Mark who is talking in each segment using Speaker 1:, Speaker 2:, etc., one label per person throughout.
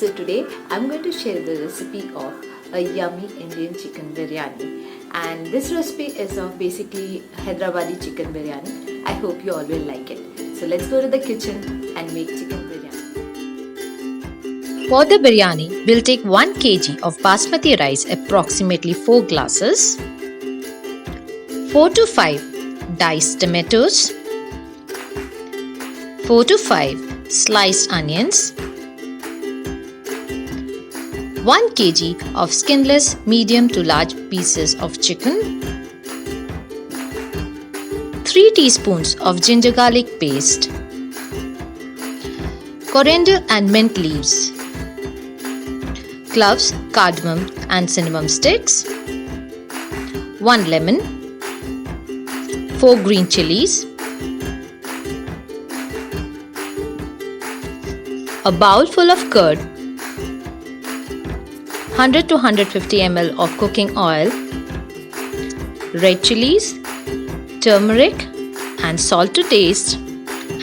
Speaker 1: So today I'm going to share the recipe of a yummy Indian chicken biryani, and this recipe is of basically hyderabadi chicken biryani. I hope you all will like it. So let's go to the kitchen and make chicken biryani.
Speaker 2: For the biryani, we'll take 1 kg of basmati rice, approximately 4 glasses, 4 to 5 diced tomatoes, 4 to 5 sliced onions, 1 kg of skinless medium to large pieces of chicken, 3 teaspoons of ginger garlic paste, coriander and mint leaves, cloves, cardamom and cinnamon sticks, 1 lemon, 4 green chilies, a bowl full of curd, 100 to 150 ml of cooking oil, red chilies, turmeric and salt to taste,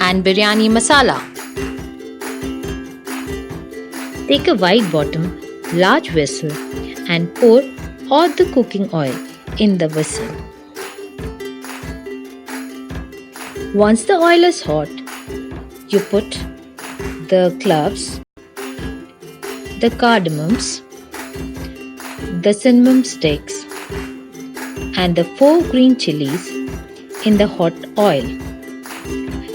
Speaker 2: and biryani masala. Take a wide bottom, large vessel and pour all the cooking oil in the vessel. Once the oil is hot, you put the cloves, the cardamoms, the cinnamon sticks and the 4 green chilies in the hot oil.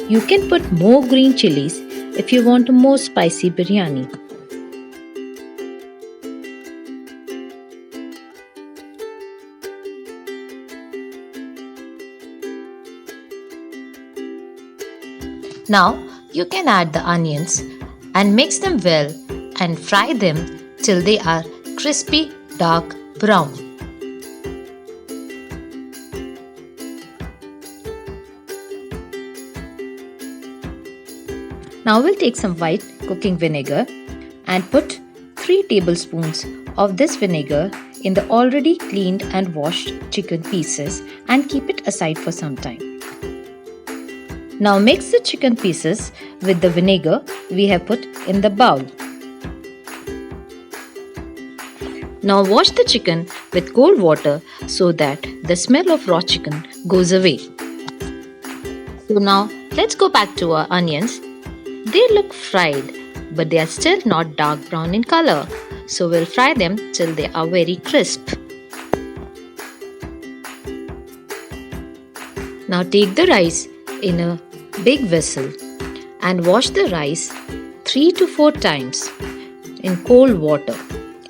Speaker 2: You can put more green chilies if you want a more spicy biryani. Now you can add the onions and mix them well and fry them till they are crispy dark brown. Now we'll take some white cooking vinegar and put 3 tablespoons of this vinegar in the already cleaned and washed chicken pieces and keep it aside for some time. Now mix the chicken pieces with the vinegar we have put in the bowl. Now wash the chicken with cold water so that the smell of raw chicken goes away. So now let's go back to our onions. They look fried, but they are still not dark brown in color. So we'll fry them till they are very crisp. Now take the rice in a big vessel and wash the rice 3 to 4 times in cold water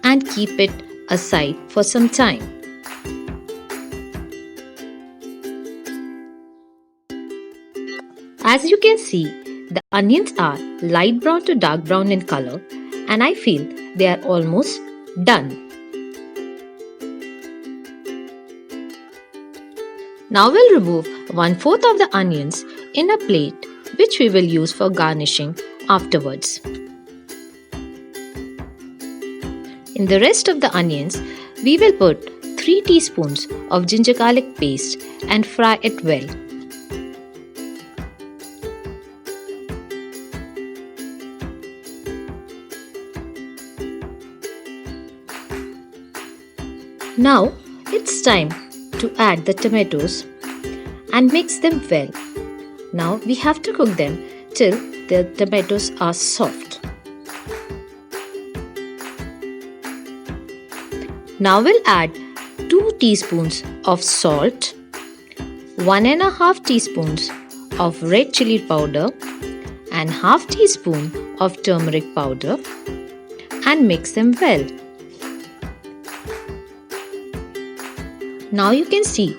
Speaker 2: and keep it aside for some time. As you can see, the onions are light brown to dark brown in color, and I feel they are almost done. Now we'll remove 1/4 of the onions in a plate which we will use for garnishing afterwards. In the rest of the onions, we will put 3 teaspoons of ginger garlic paste and fry it well. Now it's time to add the tomatoes and mix them well. Now we have to cook them till the tomatoes are soft. Now we'll add 2 teaspoons of salt, 1.5 teaspoons of red chili powder and half teaspoon of turmeric powder and mix them well. Now you can see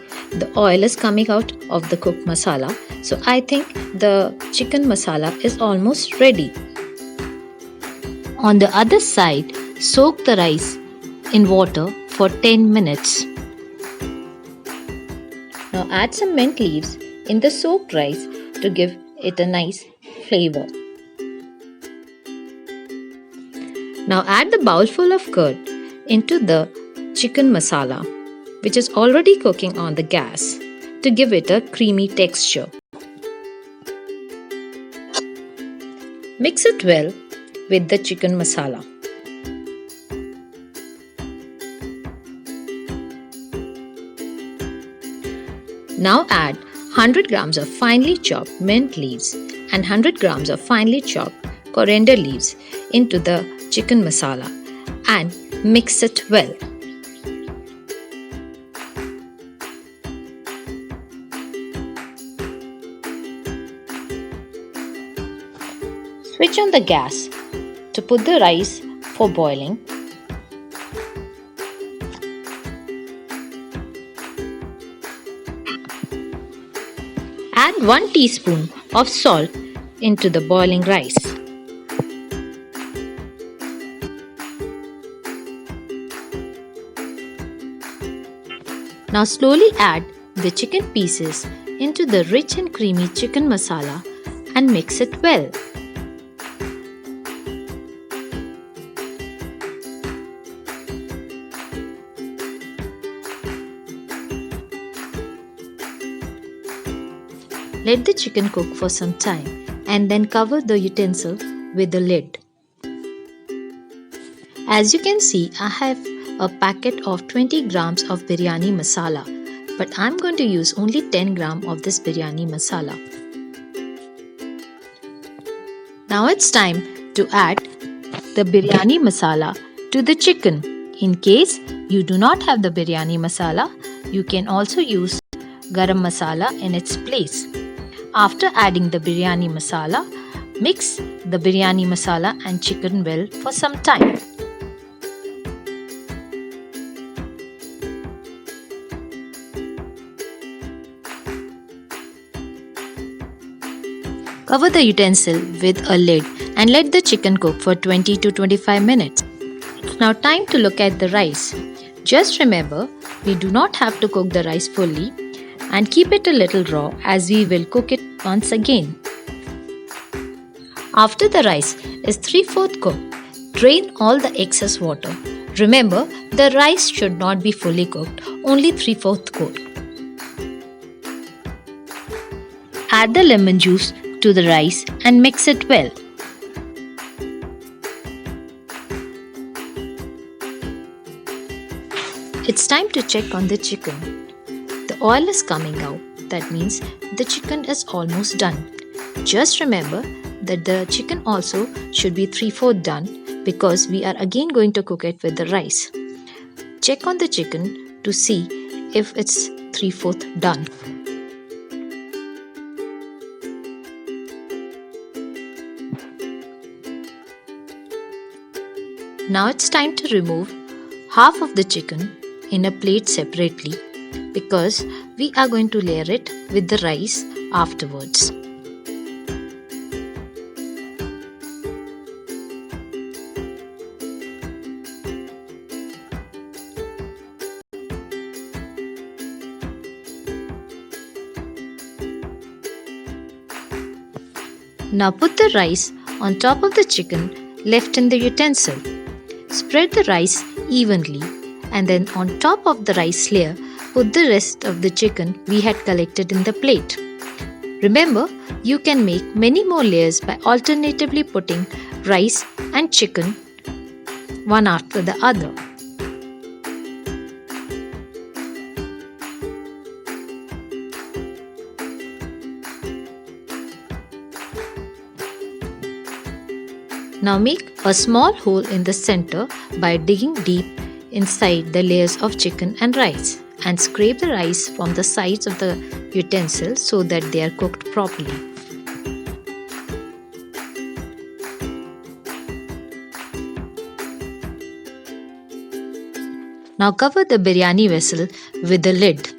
Speaker 2: the oil is coming out of the cooked masala, so I think the chicken masala is almost ready. On the other side, soak the rice in water for 10 minutes. Now add some mint leaves in the soaked rice to give it a nice flavor. Now add the bowl full of curd into the chicken masala, which is already cooking on the gas, to give it a creamy texture. Mix it well with the chicken masala. Now add 100 grams of finely chopped mint leaves and 100 grams of finely chopped coriander leaves into the chicken masala and mix it well. Switch on the gas to put the rice for boiling. Add 1 teaspoon of salt into the boiling rice. Now slowly add the chicken pieces into the rich and creamy chicken masala and mix it well. Let the chicken cook for some time and then cover the utensil with a lid. As you can see, I have a packet of 20 grams of biryani masala, but I'm going to use only 10 grams of this biryani masala. Now it's time to add the biryani masala to the chicken. In case you do not have the biryani masala, you can also use garam masala in its place. After adding the biryani masala, mix the biryani masala and chicken well for some time. Cover the utensil with a lid and let the chicken cook for 20 to 25 minutes. It's now time to look at the rice. Just remember, we do not have to cook the rice fully and keep it a little raw as we will cook it once again. After the rice is 3/4 cooked, drain all the excess water. Remember, the rice should not be fully cooked, only 3/4 cooked. Add the lemon juice to the rice and mix it well. It's time to check on the chicken. The oil is coming out. That means the chicken is almost done. Just remember that the chicken also should be 3/4 done because we are again going to cook it with the rice. Check on the chicken to see if it's 3/4 done. Now it's time to remove half of the chicken in a plate separately because we are going to layer it with the rice afterwards. Now put the rice on top of the chicken left in the utensil. Spread the rice evenly and then on top of the rice layer, put the rest of the chicken we had collected in the plate. Remember, you can make many more layers by alternatively putting rice and chicken one after the other. Now make a small hole in the center by digging deep inside the layers of chicken and rice and scrape the rice from the sides of the utensil so that they are cooked properly. Now cover the biryani vessel with the lid.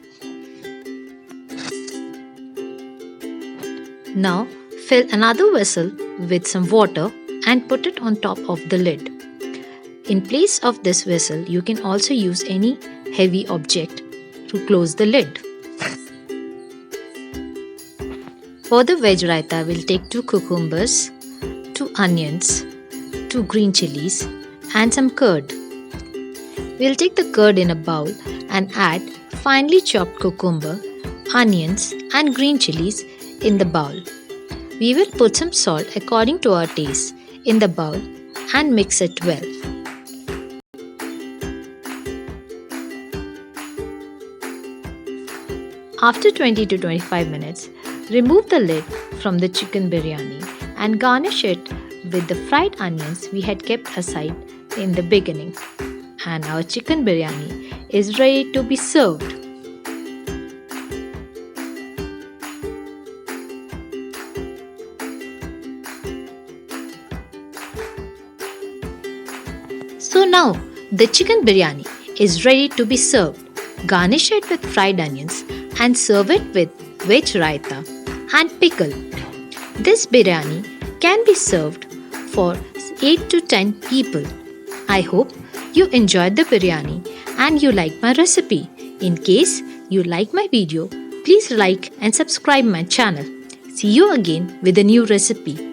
Speaker 2: Now fill another vessel with some water and put it on top of the lid. In place of this vessel, you can also use any heavy object to close the lid. For the veg raita, we'll take 2 cucumbers, 2 onions, 2 green chilies and some curd. We'll take the curd in a bowl and add finely chopped cucumber, onions and green chilies in the bowl. We will put some salt according to our taste in the bowl and mix it well. After 20 to 25 minutes, remove the lid from the chicken biryani and garnish it with the fried onions we had kept aside in the beginning. And our chicken biryani is ready to be served. So now the chicken biryani is ready to be served. Garnish it with fried onions and serve it with veg raita and pickle. This biryani can be served for 8 to 10 people. I hope you enjoyed the biryani and you like my recipe. In case you like my video, please like and subscribe my channel. See you again with a new recipe.